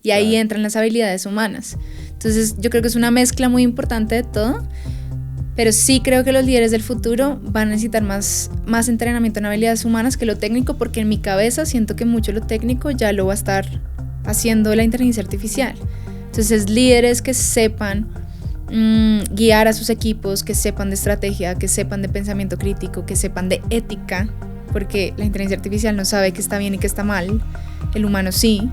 Y ahí entran las habilidades humanas. Entonces yo creo que es una mezcla muy importante de todo, pero sí creo que los líderes del futuro van a necesitar más entrenamiento en habilidades humanas que lo técnico, porque en mi cabeza siento que mucho lo técnico ya lo va a estar haciendo la inteligencia artificial. Entonces líderes que sepan guiar a sus equipos, que sepan de estrategia, que sepan de pensamiento crítico, que sepan de ética, porque la inteligencia artificial no sabe qué está bien y qué está mal, el humano sí.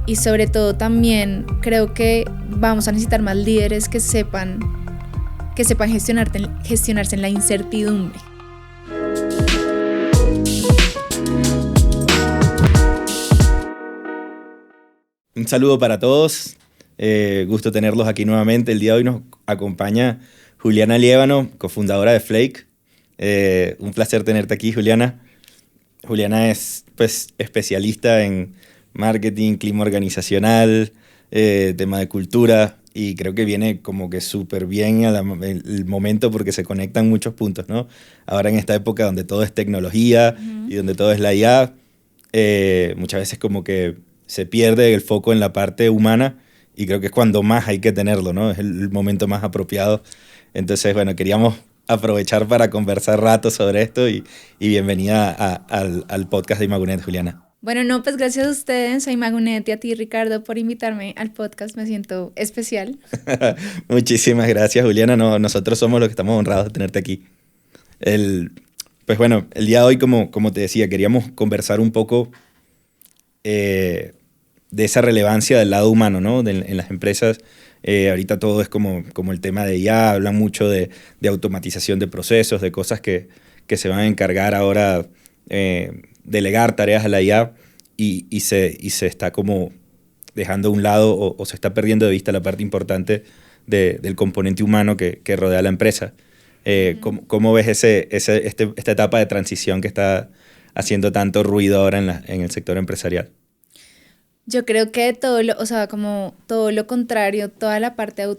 Y sobre todo también creo que vamos a necesitar más líderes que sepan gestionarse en la incertidumbre. Un saludo para todos, gusto tenerlos aquí nuevamente. El día de hoy nos acompaña Juliana Liévano, cofundadora de Flake. Un placer tenerte aquí, Juliana. Juliana es especialista en marketing, clima organizacional, tema de cultura, y creo que viene como que súper bien el momento porque se conectan muchos puntos, ¿no? Ahora en esta época donde todo es tecnología y donde todo es la IA, muchas veces como que se pierde el foco en la parte humana, y creo que es cuando más hay que tenerlo, ¿no? Es el momento más apropiado. Entonces, bueno, queríamos aprovechar para conversar rato sobre esto, y bienvenida al podcast de Imagunet, Juliana. Bueno, no, pues gracias a ustedes, a Imagunet y a ti, Ricardo, por invitarme al podcast. Me siento especial. Muchísimas gracias, Juliana. No, nosotros somos los que estamos honrados de tenerte aquí. Pues bueno, el día de hoy, como te decía, queríamos conversar un poco de esa relevancia del lado humano, ¿no? En las empresas. Ahorita todo es como el tema de IA, hablan mucho de automatización de procesos, de cosas que se van a encargar ahora, delegar tareas a la IA, y se está como dejando a un lado o se está perdiendo de vista la parte importante del componente humano que rodea a la empresa. ¿Cómo ves esta etapa de transición que está haciendo tanto ruido ahora en el sector empresarial? Yo creo que como todo lo contrario, toda la parte de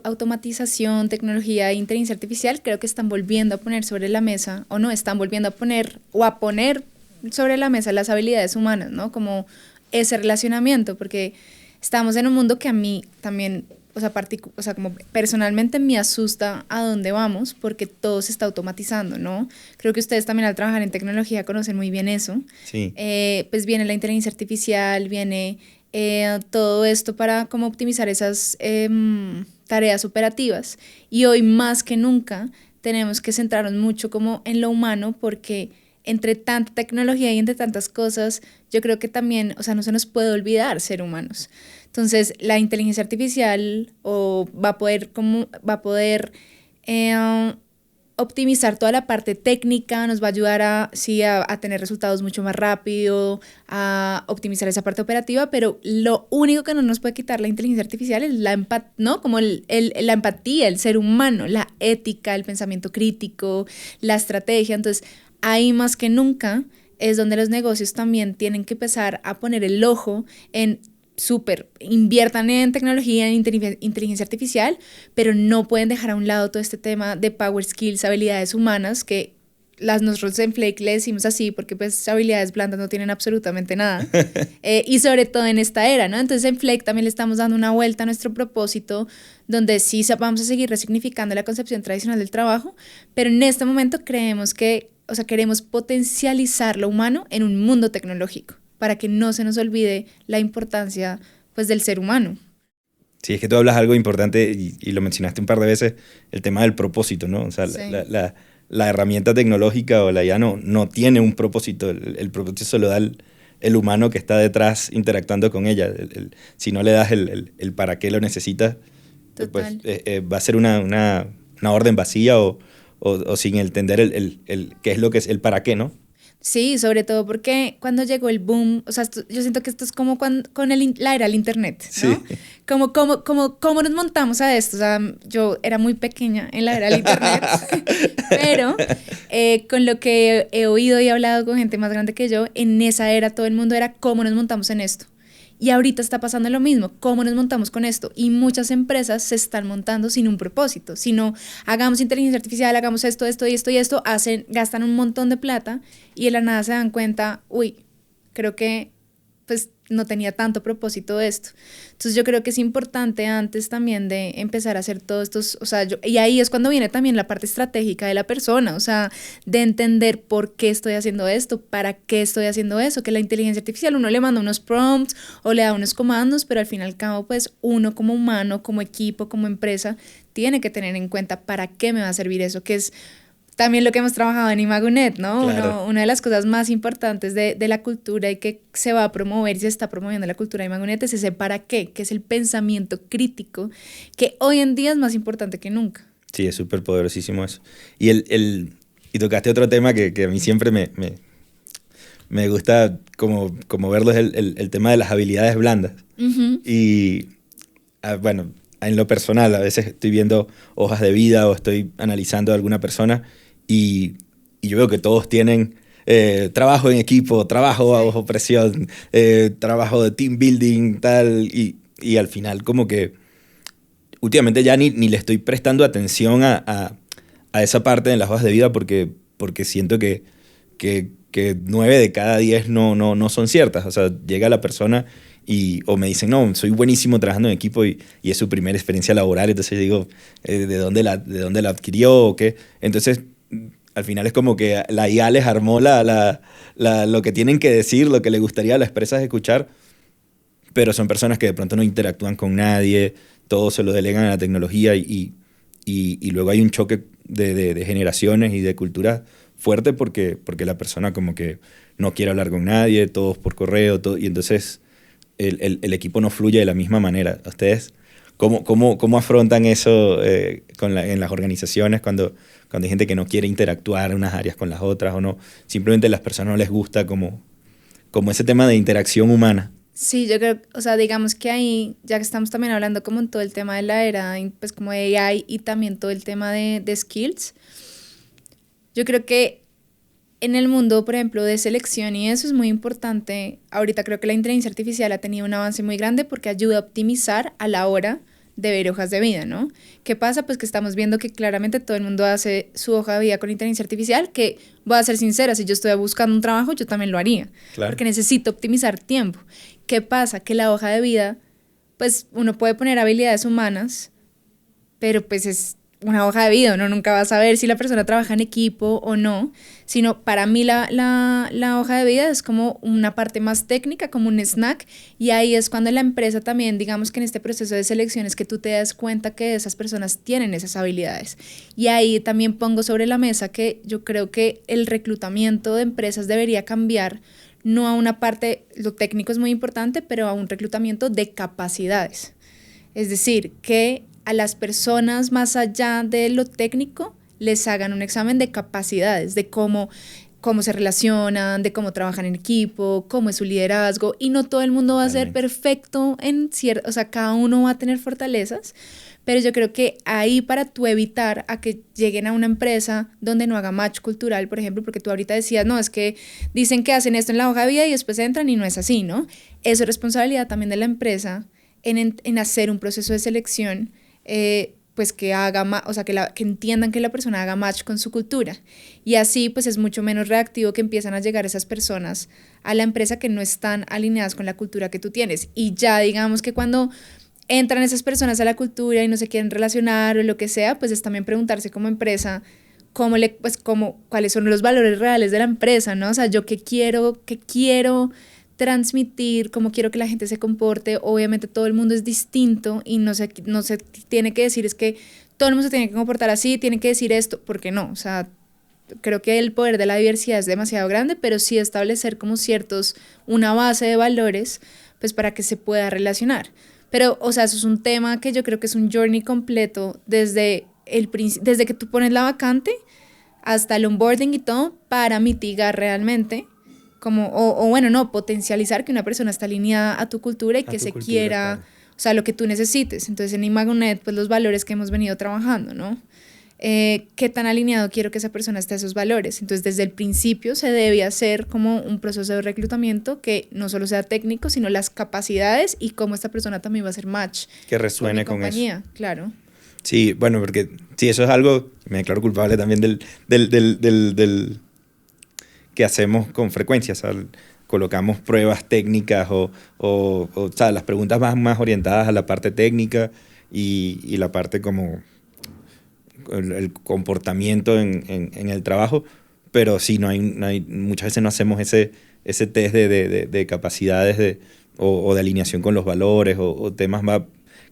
automatización, tecnología e inteligencia artificial, creo que están volviendo a poner sobre la mesa, o no, están volviendo a poner sobre la mesa las habilidades humanas, ¿no? Como ese relacionamiento, porque estamos en un mundo que a mí también, como personalmente me asusta a dónde vamos, porque todo se está automatizando, ¿no? Creo que ustedes también al trabajar en tecnología conocen muy bien eso. Sí. Pues viene la inteligencia artificial, viene todo esto para como optimizar esas tareas operativas, y hoy más que nunca tenemos que centrarnos mucho como en lo humano, porque entre tanta tecnología y entre tantas cosas, yo creo que también, no se nos puede olvidar ser humanos. Entonces, la inteligencia artificial va a poder optimizar toda la parte técnica, nos va a ayudar a tener resultados mucho más rápido, a optimizar esa parte operativa, pero lo único que no nos puede quitar la inteligencia artificial es la empatía, ¿no? Como la empatía, el ser humano, la ética, el pensamiento crítico, la estrategia. Entonces, ahí más que nunca es donde los negocios también tienen que empezar a poner el ojo en inviertan en tecnología, en inteligencia artificial, pero no pueden dejar a un lado todo este tema de power skills, habilidades humanas, que nosotros en Flake le decimos así porque pues habilidades blandas no tienen absolutamente nada. Y sobre todo en esta era, ¿no? Entonces en Flake también le estamos dando una vuelta a nuestro propósito, donde sí vamos a seguir resignificando la concepción tradicional del trabajo, pero en este momento queremos potencializar lo humano en un mundo tecnológico, para que no se nos olvide la importancia pues del ser humano. Sí, es que tú hablas algo importante y lo mencionaste un par de veces, el tema del propósito, ¿no? O sea, sí. La herramienta tecnológica o la IA no tiene un propósito, el propósito lo da el humano que está detrás interactuando con ella. Si no le das el para qué lo necesitas, pues va a ser una orden vacía o sin entender el qué es lo que es el para qué, ¿no? Sí, sobre todo porque cuando llegó el boom, yo siento que esto es como con la era del internet, ¿no? Sí. ¿Cómo nos montamos a esto? O sea, yo era muy pequeña en la era del internet, pero con lo que he oído y hablado con gente más grande que yo, en esa era todo el mundo era cómo nos montamos en esto. Y ahorita está pasando lo mismo, ¿cómo nos montamos con esto? Y muchas empresas se están montando sin un propósito, sino hagamos inteligencia artificial, hagamos esto y esto, gastan un montón de plata y de la nada se dan cuenta, creo que pues no tenía tanto propósito esto. Entonces yo creo que es importante antes también de empezar a hacer todos estos, o sea, y ahí es cuando viene también la parte estratégica de la persona, o sea, de entender por qué estoy haciendo esto, para qué estoy haciendo eso, que la inteligencia artificial uno le manda unos prompts o le da unos comandos, pero al fin y al cabo pues uno como humano, como equipo, como empresa, tiene que tener en cuenta para qué me va a servir eso, que es también lo que hemos trabajado en Imagonet, ¿no? Claro. Una de las cosas más importantes de la cultura y que se va a promover y se está promoviendo la cultura de Imagonet es ese para qué, que es el pensamiento crítico, que hoy en día es más importante que nunca. Sí, es súper poderosísimo eso. Y tocaste otro tema que a mí siempre me gusta como verlo, es el tema de las habilidades blandas. Uh-huh. Y bueno, en lo personal, a veces estoy viendo hojas de vida o estoy analizando a alguna persona y yo veo que todos tienen trabajo en equipo, trabajo bajo presión, trabajo de team building, tal, y al final como que últimamente ya ni le estoy prestando atención a esa parte de las hojas de vida porque siento que 9 de cada 10 no son ciertas. O sea, llega la persona o me dicen, no, soy buenísimo trabajando en equipo y es su primera experiencia laboral, entonces yo digo, ¿de dónde la adquirió o qué? Entonces, al final es como que la IA les armó lo que tienen que decir, lo que les gustaría a las empresas escuchar, pero son personas que de pronto no interactúan con nadie, todo se lo delegan a la tecnología y luego hay un choque de generaciones y de culturas fuerte porque la persona como que no quiere hablar con nadie, todos por correo, y entonces el equipo no fluye de la misma manera. ¿Ustedes cómo afrontan eso en las organizaciones cuando hay gente que no quiere interactuar en unas áreas con las otras o no? Simplemente a las personas no les gusta como ese tema de interacción humana. Sí, yo creo, o sea, digamos que ahí, ya que estamos también hablando como en todo el tema de la era, pues como de AI y también todo el tema de skills, yo creo que en el mundo, por ejemplo, de selección y eso es muy importante. Ahorita creo que la inteligencia artificial ha tenido un avance muy grande porque ayuda a optimizar a la hora de ver hojas de vida, ¿no? ¿Qué pasa? Pues que estamos viendo que claramente todo el mundo hace su hoja de vida con inteligencia artificial, que voy a ser sincera, si yo estoy buscando un trabajo, yo también lo haría, Claro. porque necesito optimizar tiempo. ¿Qué pasa? Que la hoja de vida, pues uno puede poner habilidades humanas, pero pues es una hoja de vida, uno nunca va a saber si la persona trabaja en equipo o no, sino para mí la hoja de vida es como una parte más técnica, como un snack, y ahí es cuando la empresa también, digamos que en este proceso de selección es que tú te das cuenta que esas personas tienen esas habilidades. Y ahí también pongo sobre la mesa que yo creo que el reclutamiento de empresas debería cambiar, no a una parte, lo técnico es muy importante, pero a un reclutamiento de capacidades. Es decir, que a las personas más allá de lo técnico les hagan un examen de capacidades, de cómo se relacionan, de cómo trabajan en equipo, cómo es su liderazgo, y no todo el mundo va a ser perfecto en cierto, o sea, cada uno va a tener fortalezas, pero yo creo que ahí para tú evitar a que lleguen a una empresa donde no haga match cultural, por ejemplo, porque tú ahorita decías, no, es que dicen que hacen esto en la hoja de vida y después entran y no es así, ¿no? Eso es responsabilidad también de la empresa en hacer un proceso de selección pues que haga, o sea, que entiendan que la persona haga match con su cultura. Y así pues es mucho menos reactivo que empiezan a llegar esas personas a la empresa que no están alineadas con la cultura que tú tienes. Y ya digamos que cuando entran esas personas a la cultura y no se quieren relacionar o lo que sea, pues es también preguntarse como empresa cuáles son los valores reales de la empresa, ¿no? O sea, yo qué quiero transmitir, cómo quiero que la gente se comporte. Obviamente todo el mundo es distinto y no se tiene que decir es que todo el mundo se tiene que comportar así, tiene que decir esto, porque no, o sea, creo que el poder de la diversidad es demasiado grande, pero sí establecer como una base de valores, pues para que se pueda relacionar. Pero, o sea, eso es un tema que yo creo que es un journey completo desde que tú pones la vacante hasta el onboarding y todo para mitigar realmente potencializar que una persona está alineada a tu cultura y que se quiera, claro. O sea, lo que tú necesites. Entonces en Imagonet, pues los valores que hemos venido trabajando, ¿no? ¿Qué tan alineado quiero que esa persona esté a esos valores? Entonces desde el principio se debe hacer como un proceso de reclutamiento que no solo sea técnico, sino las capacidades y cómo esta persona también va a hacer match. Que resuene con eso. Claro. Sí, bueno, porque sí, eso es algo, me declaro culpable también del que hacemos con frecuencia. O sea, colocamos pruebas técnicas o sea, las preguntas más orientadas a la parte técnica y la parte como el comportamiento en el trabajo, pero sí, muchas veces no hacemos ese test de capacidades o de alineación con los valores o temas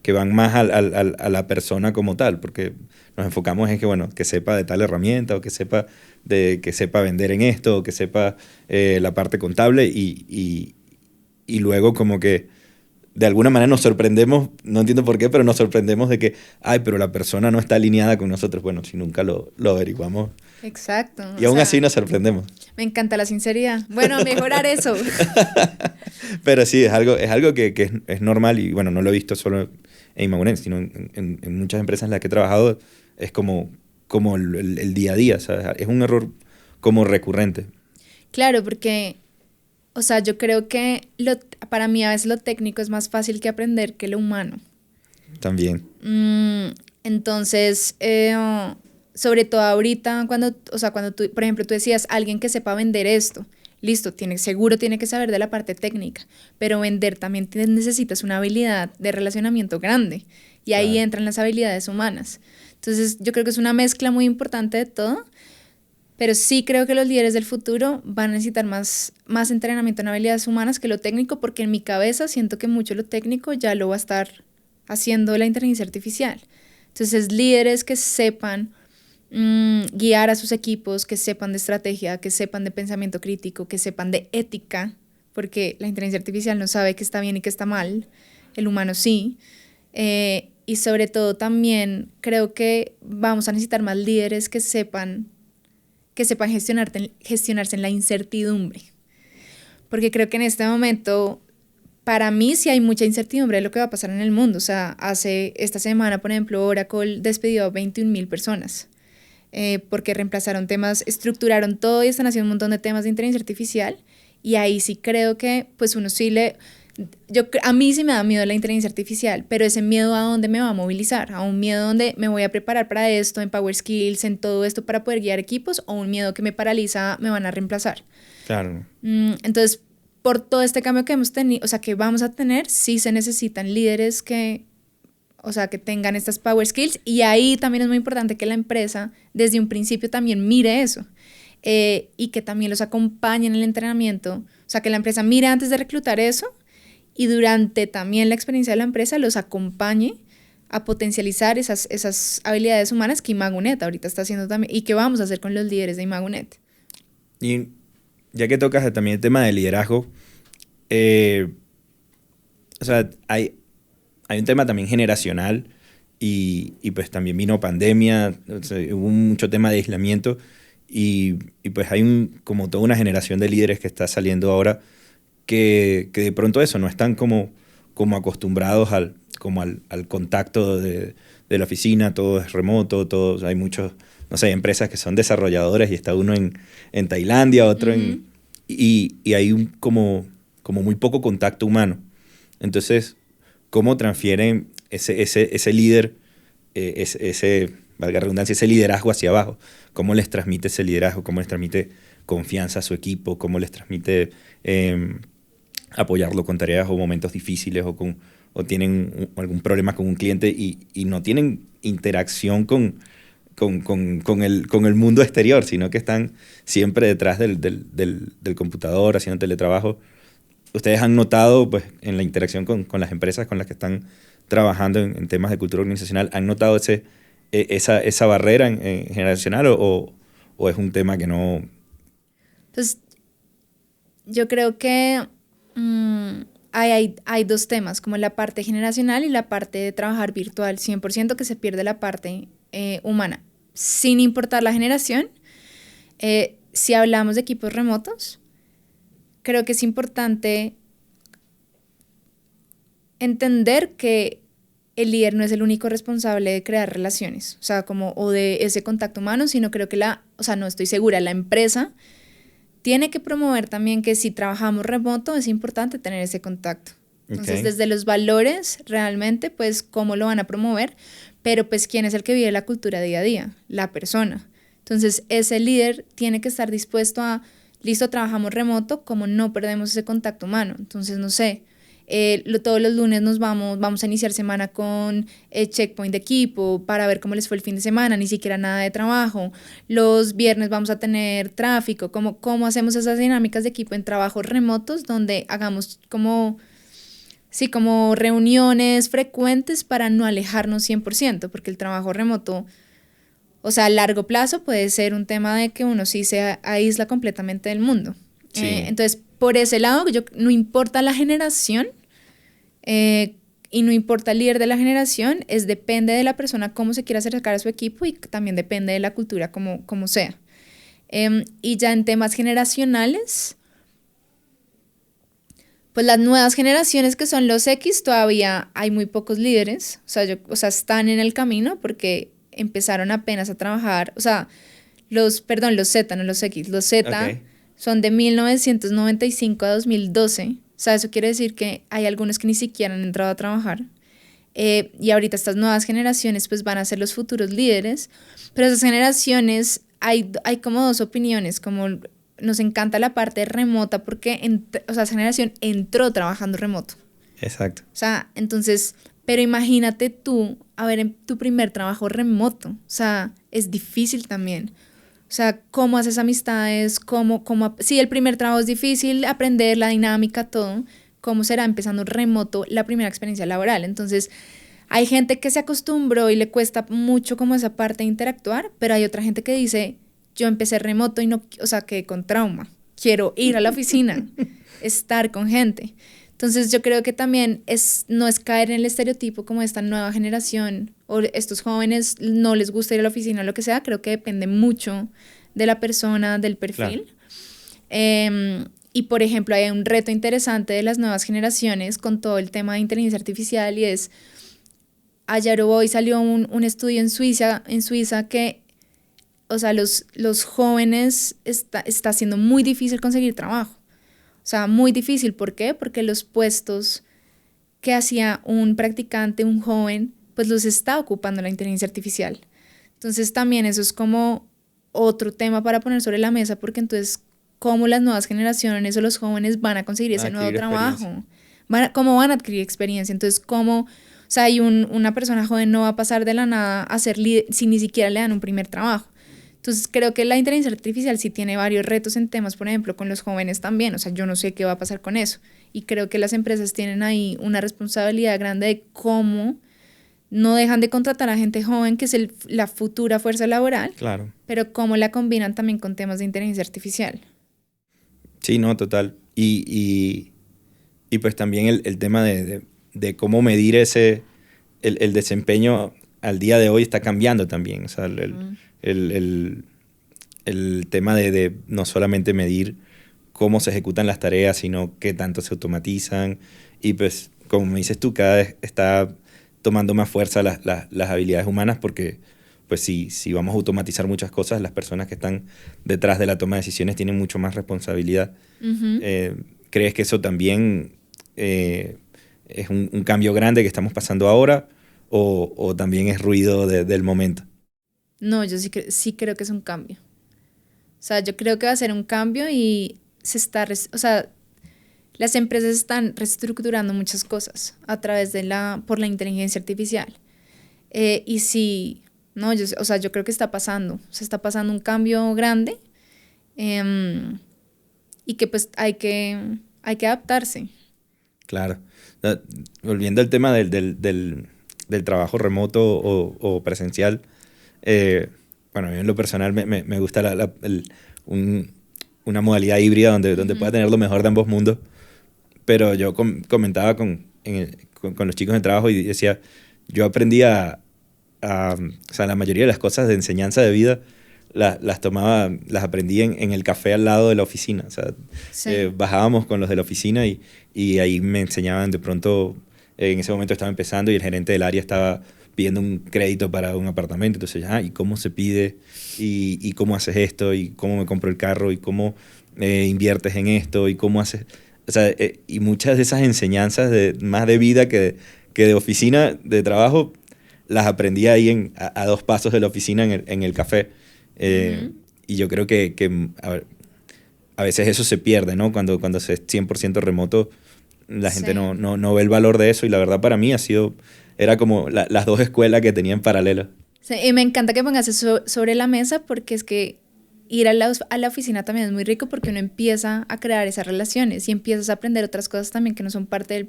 que van más a la persona como tal, porque nos enfocamos en que, bueno, que sepa de tal herramienta o que sepa vender en esto o que sepa la parte contable y luego como que de alguna manera nos sorprendemos, no entiendo por qué, pero nos sorprendemos de que, pero la persona no está alineada con nosotros. Bueno, si nunca lo averiguamos. Exacto. Y aún así nos sorprendemos. Me encanta la sinceridad. Bueno, mejorar eso. Pero sí, es algo que es normal y bueno, no lo he visto solo en Imagunet, sino en muchas empresas en las que he trabajado, es como el día a día, ¿sabes? Es un error como recurrente. Claro, porque, o sea, yo creo que para mí a veces lo técnico es más fácil que aprender que lo humano. También. Entonces, sobre todo ahorita, cuando tú, por ejemplo, tú decías, alguien que sepa vender esto, listo, seguro tiene que saber de la parte técnica, pero vender también necesitas una habilidad de relacionamiento grande y ahí entran las habilidades humanas. Entonces, yo creo que es una mezcla muy importante de todo, pero sí creo que los líderes del futuro van a necesitar más entrenamiento en habilidades humanas que lo técnico, porque en mi cabeza siento que mucho lo técnico ya lo va a estar haciendo la inteligencia artificial. Entonces, líderes que sepan guiar a sus equipos, que sepan de estrategia, que sepan de pensamiento crítico, que sepan de ética, porque la inteligencia artificial no sabe qué está bien y qué está mal, el humano sí. Y sobre todo también creo que vamos a necesitar más líderes que sepan gestionarse en la incertidumbre. Porque creo que en este momento, para mí sí hay mucha incertidumbre de lo que va a pasar en el mundo. O sea, esta semana, por ejemplo, Oracle despidió a 21,000 personas porque reemplazaron temas, estructuraron todo y están haciendo un montón de temas de inteligencia artificial. Y ahí sí creo que pues uno sí a mí sí me da miedo la inteligencia artificial, pero ese miedo a dónde me va a movilizar, a un miedo donde me voy a preparar para esto, en Power Skills, en todo esto para poder guiar equipos, o un miedo que me paraliza, me van a reemplazar. Claro. Entonces, por todo este cambio que hemos tenido, o sea, que vamos a tener, sí se necesitan líderes que tengan estas Power Skills, y ahí también es muy importante que la empresa desde un principio también mire eso. Y que también los acompañe en el entrenamiento, o sea, que la empresa mire antes de reclutar eso y durante también la experiencia de la empresa los acompañe a potencializar esas habilidades humanas que Imagunet ahorita está haciendo también y que vamos a hacer con los líderes de Imagunet. Y ya que tocas también el tema de liderazgo, o sea, hay un tema también generacional y pues también vino pandemia, o sea, hubo mucho tema de aislamiento y pues hay como toda una generación de líderes que está saliendo ahora que de pronto eso, no están como acostumbrados al contacto de la oficina, todo es remoto, hay muchos, no sé, empresas que son desarrolladores y está uno en Tailandia, otro y hay como muy poco contacto humano. Entonces, ¿cómo transfieren ese líder, valga la redundancia, ese liderazgo hacia abajo? ¿Cómo les transmite ese liderazgo? ¿Cómo les transmite confianza a su equipo? ¿Cómo les transmite apoyarlo con tareas o momentos difíciles o tienen algún problema con un cliente y no tienen interacción con el mundo exterior, sino que están siempre detrás del computador haciendo teletrabajo? ¿Ustedes han notado pues, en la interacción con las empresas con las que están trabajando en temas de cultura organizacional, han notado esa barrera generacional o es un tema que no? Pues yo creo que hay dos temas, como la parte generacional y la parte de trabajar virtual. 100% que se pierde la parte humana. Sin importar la generación, si hablamos de equipos remotos, creo que es importante entender que el líder no es el único responsable de crear relaciones, o sea, o de ese contacto humano, sino creo que no estoy segura, la empresa tiene que promover también que si trabajamos remoto es importante tener ese contacto. Entonces, desde los valores, realmente, pues, cómo lo van a promover, pero pues, ¿quién es el que vive la cultura día a día? La persona. Entonces, ese líder tiene que estar dispuesto a listo, trabajamos remoto, como no perdemos ese contacto humano. Entonces, no sé, todos los lunes vamos a iniciar semana con checkpoint de equipo para ver cómo les fue el fin de semana, ni siquiera nada de trabajo. Los viernes vamos a tener tráfico, cómo hacemos esas dinámicas de equipo en trabajos remotos donde hagamos como reuniones frecuentes para no alejarnos 100%, porque el trabajo remoto, o sea, a largo plazo puede ser un tema de que uno sí se aísla completamente del mundo. Sí. Entonces, por ese lado, no importa la generación y no importa el líder de la generación, depende de la persona cómo se quiera acercar a su equipo y también depende de la cultura como sea. Y ya en temas generacionales, pues las nuevas generaciones que son los X, todavía hay muy pocos líderes, o sea, están en el camino porque empezaron apenas a trabajar, o sea, los Z, no los X, los Z Okay. son de 1995 a 2012, o sea, eso quiere decir que hay algunos que ni siquiera han entrado a trabajar, y ahorita estas nuevas generaciones pues van a ser los futuros líderes, pero esas generaciones hay como dos opiniones, como nos encanta la parte remota porque, o sea, esa generación entró trabajando remoto. Exacto. O sea, entonces, pero imagínate tú, a ver, en tu primer trabajo remoto, o sea, es difícil también. O sea, cómo haces amistades, sí, el primer trabajo es difícil, aprender la dinámica, todo, cómo será empezando remoto la primera experiencia laboral. Entonces, hay gente que se acostumbró y le cuesta mucho como esa parte de interactuar, pero hay otra gente que dice, yo empecé remoto y no, o sea, quedé con trauma. Quiero ir a la oficina, estar con gente. Entonces yo creo que también no es caer en el estereotipo como esta nueva generación o estos jóvenes no les gusta ir a la oficina o lo que sea. Creo que depende mucho de la persona, del perfil. Claro. Y por ejemplo hay un reto interesante de las nuevas generaciones con todo el tema de inteligencia artificial y es, ayer hoy salió un estudio en Suiza que, o sea, los jóvenes está siendo muy difícil conseguir trabajo. O sea, muy difícil. ¿Por qué? Porque los puestos que hacía un practicante, un joven, pues los está ocupando la inteligencia artificial. Entonces también eso es como otro tema para poner sobre la mesa, porque entonces, ¿cómo las nuevas generaciones o los jóvenes van a conseguir ese nuevo trabajo? ¿Cómo van a adquirir experiencia? Entonces, ¿cómo? O sea, una persona joven no va a pasar de la nada a ser líder si ni siquiera le dan un primer trabajo. Entonces creo que la inteligencia artificial sí tiene varios retos en temas, por ejemplo, con los jóvenes también. O sea, yo no sé qué va a pasar con eso. Y creo que las empresas tienen ahí una responsabilidad grande de cómo no dejan de contratar a gente joven, que es la futura fuerza laboral. Claro. Pero cómo la combinan también con temas de inteligencia artificial. Sí, no, total. Y pues también el tema de cómo medir el desempeño al día de hoy está cambiando también. O sea, el tema de no solamente medir cómo se ejecutan las tareas, sino qué tanto se automatizan. Y pues, como me dices tú, cada vez está tomando más fuerza las habilidades humanas porque pues si vamos a automatizar muchas cosas, las personas que están detrás de la toma de decisiones tienen mucho más responsabilidad. Uh-huh. ¿Crees que eso también es un cambio grande que estamos pasando ahora o también es ruido del momento? No, yo sí creo que es un cambio. O sea, yo creo que va a ser un cambio y o sea, las empresas están reestructurando muchas cosas a través por la inteligencia artificial. Y sí, no, o sea, yo creo que está pasando un cambio grande y que pues hay que adaptarse. Claro. Volviendo al tema del trabajo remoto o presencial, bueno, a mí en lo personal me gusta una modalidad híbrida donde pueda tener lo mejor de ambos mundos. Pero yo comentaba con los chicos en trabajo y decía, yo aprendí o sea, la mayoría de las cosas de enseñanza de vida las aprendí en el café al lado de la oficina. O sea, sí. Bajábamos con los de la oficina y ahí me enseñaban de pronto, en ese momento estaba empezando y el gerente del área estaba pidiendo un crédito para un apartamento. Entonces, ¿y cómo se pide? ¿Y cómo haces esto? ¿Y cómo me compro el carro? ¿Y cómo inviertes en esto? ¿Y cómo haces...? O sea, y muchas de esas enseñanzas más de vida que de oficina, de trabajo, las aprendí ahí a 2 pasos de la oficina en el café. Uh-huh. Y yo creo que a ver, a veces eso se pierde, ¿no? Cuando se es 100% remoto, la gente Sí. no ve el valor de eso y la verdad para mí era como las dos escuelas que tenía en paralelo. Sí, y me encanta que pongas eso sobre la mesa porque es que ir a la oficina también es muy rico porque uno empieza a crear esas relaciones y empiezas a aprender otras cosas también que no son parte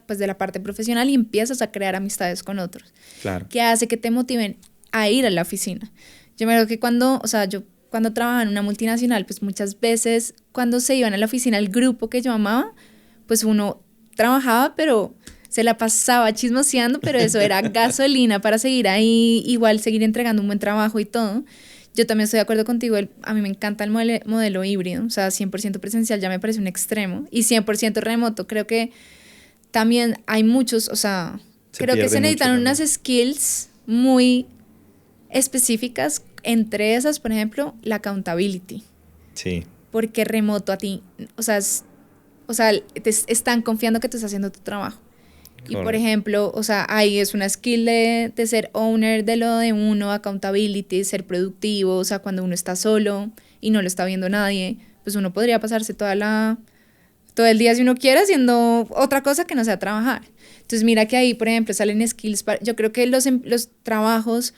pues de la parte profesional y empiezas a crear amistades con otros, Claro. que hace que te motiven a ir a la oficina. Yo me acuerdo que yo cuando trabajaba en una multinacional, pues muchas veces cuando se iban a la oficina, el grupo que yo amaba, pues uno trabajaba, pero se la pasaba chismoseando, pero eso era gasolina para seguir ahí, igual seguir entregando un buen trabajo y todo. Yo también estoy de acuerdo contigo, a mí me encanta el modelo híbrido, o sea, 100% presencial ya me parece un extremo y 100% remoto, creo que también hay muchos, o sea, Se creo que pierde se mucho necesitan unas también. skills muy específicas, entre esas, por ejemplo, la accountability, Sí, porque remoto a ti, o sea, o sea, están confiando que tú estás haciendo tu trabajo. Y por correcto. ejemplo, o sea, ahí es una skill de ser owner de lo de uno, accountability, ser productivo, o sea, cuando uno está solo y no lo está viendo nadie, pues uno podría pasarse todo el día si uno quiere haciendo otra cosa que no sea trabajar. Entonces mira que ahí, por ejemplo, salen skills, yo creo que los trabajos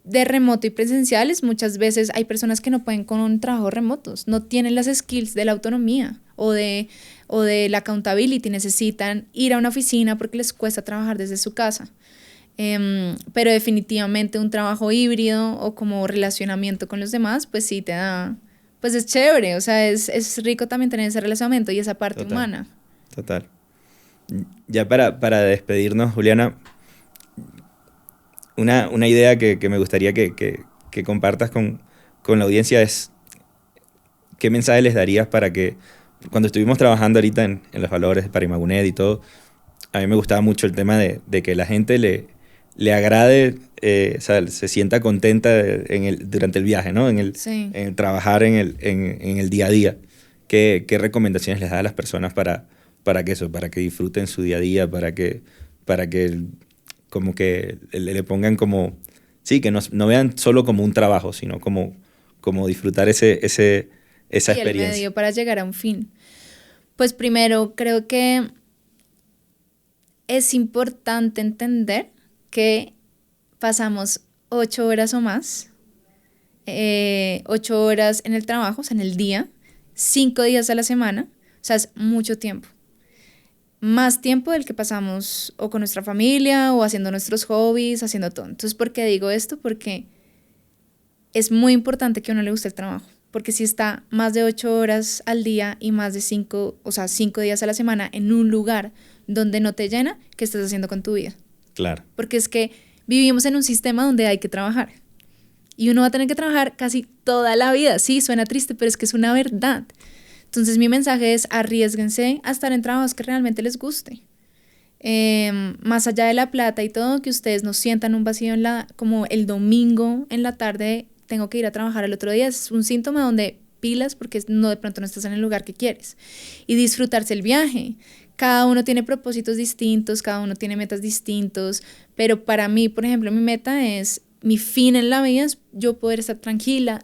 de remoto y presenciales, muchas veces hay personas que no pueden con trabajos remotos, no tienen las skills de la autonomía o de la accountability, necesitan ir a una oficina porque les cuesta trabajar desde su casa. Pero definitivamente un trabajo híbrido o como relacionamiento con los demás, pues sí te da, pues es chévere, o sea, es rico también tener ese relacionamiento y esa parte Total, humana. total. Ya para despedirnos, Juliana, una idea que me gustaría que compartas con la audiencia es qué mensaje les darías para que, cuando estuvimos trabajando ahorita en los valores para Imagunet y todo, a mí me gustaba mucho el tema de que la gente le agrade, o sea, se sienta contenta durante el viaje, ¿no? Sí. En el trabajar en el día a día. ¿Qué recomendaciones les da a las personas para que eso, para que disfruten su día a día, para que como que le pongan como, sí, que no vean solo como un trabajo, sino como disfrutar esa Sí, el experiencia? medio para llegar a un fin. Pues primero, creo que es importante entender que pasamos 8 horas o más, 8 horas en el trabajo, o sea, en el día, 5 días a la semana, o sea, es mucho tiempo. Más tiempo del que pasamos o con nuestra familia o haciendo nuestros hobbies, haciendo todo. Entonces, ¿por qué digo esto? Porque es muy importante que a uno le guste el trabajo. Porque si está más de 8 horas al día y más de 5, o sea, 5 días a la semana en un lugar donde no te llena, ¿qué estás haciendo con tu vida? Claro, Porque es que vivimos en un sistema donde hay que trabajar. Y uno va a tener que trabajar casi toda la vida. Sí, suena triste, pero es que es una verdad. Entonces mi mensaje es arriesguense a estar en trabajos que realmente les guste. Más allá de la plata y todo, que ustedes no sientan un vacío como el domingo en la tarde, tengo que ir a trabajar el otro día, es un síntoma donde pilas porque no de pronto no estás en el lugar que quieres. Y disfrutarse el viaje. Cada uno tiene propósitos distintos, cada uno tiene metas distintos, pero para mí, por ejemplo, mi meta es, mi fin en la vida es yo poder estar tranquila,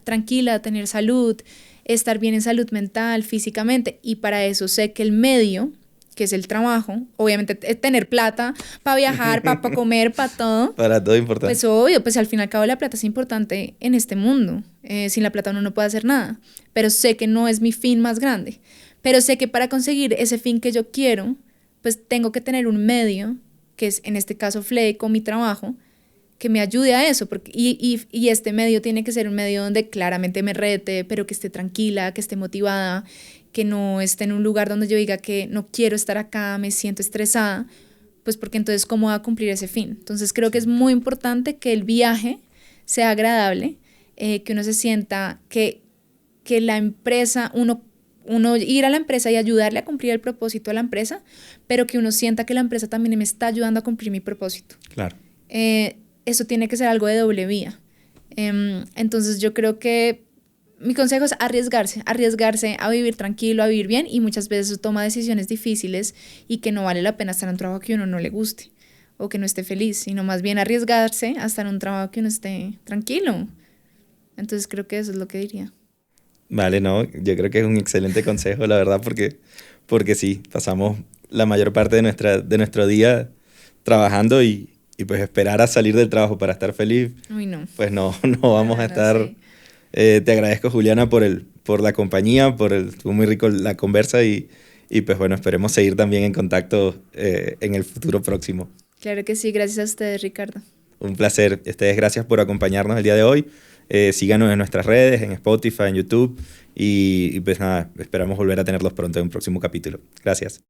tener salud, estar bien en salud mental, físicamente, y para eso sé que el medio, que es el trabajo, obviamente tener plata para viajar, para comer, para todo, para todo importante. pues obvio, pues al fin y al cabo la plata es importante en este mundo. Sin la plata uno no puede hacer nada, pero sé que no es mi fin más grande. Pero sé que para conseguir ese fin que yo quiero, pues tengo que tener un medio, que es en este caso Fleco, mi trabajo, que me ayude a eso. Y este medio tiene que ser un medio donde claramente me rete, pero que esté tranquila, que esté motivada, que no esté en un lugar donde yo diga que no quiero estar acá, me siento estresada, pues porque entonces cómo va a cumplir ese fin. Entonces creo que es muy importante que el viaje sea agradable, que uno se sienta que la empresa, uno ir a la empresa y ayudarle a cumplir el propósito a la empresa, pero que uno sienta que la empresa también me está ayudando a cumplir mi propósito. Claro. Eso tiene que ser algo de doble vía. Entonces yo creo que mi consejo es arriesgarse a vivir tranquilo, a vivir bien y muchas veces eso toma decisiones difíciles y que no vale la pena estar en un trabajo que uno no le guste o que no esté feliz, sino más bien arriesgarse a estar en un trabajo que uno esté tranquilo. Entonces creo que eso es lo que diría. Vale, no, yo creo que es un excelente consejo, la verdad, porque sí, pasamos la mayor parte de nuestro día trabajando y pues esperar a salir del trabajo para estar feliz, Uy, no. pues no, no vamos a estar. Sí. Te agradezco, Juliana, por la compañía, estuvo muy rico la conversa y pues bueno, esperemos seguir también en contacto en el futuro próximo. Claro que sí, gracias a ustedes, Ricardo. Un placer. Ustedes, gracias por acompañarnos el día de hoy. Síganos en nuestras redes, en Spotify, en YouTube y pues nada, esperamos volver a tenerlos pronto en un próximo capítulo. Gracias.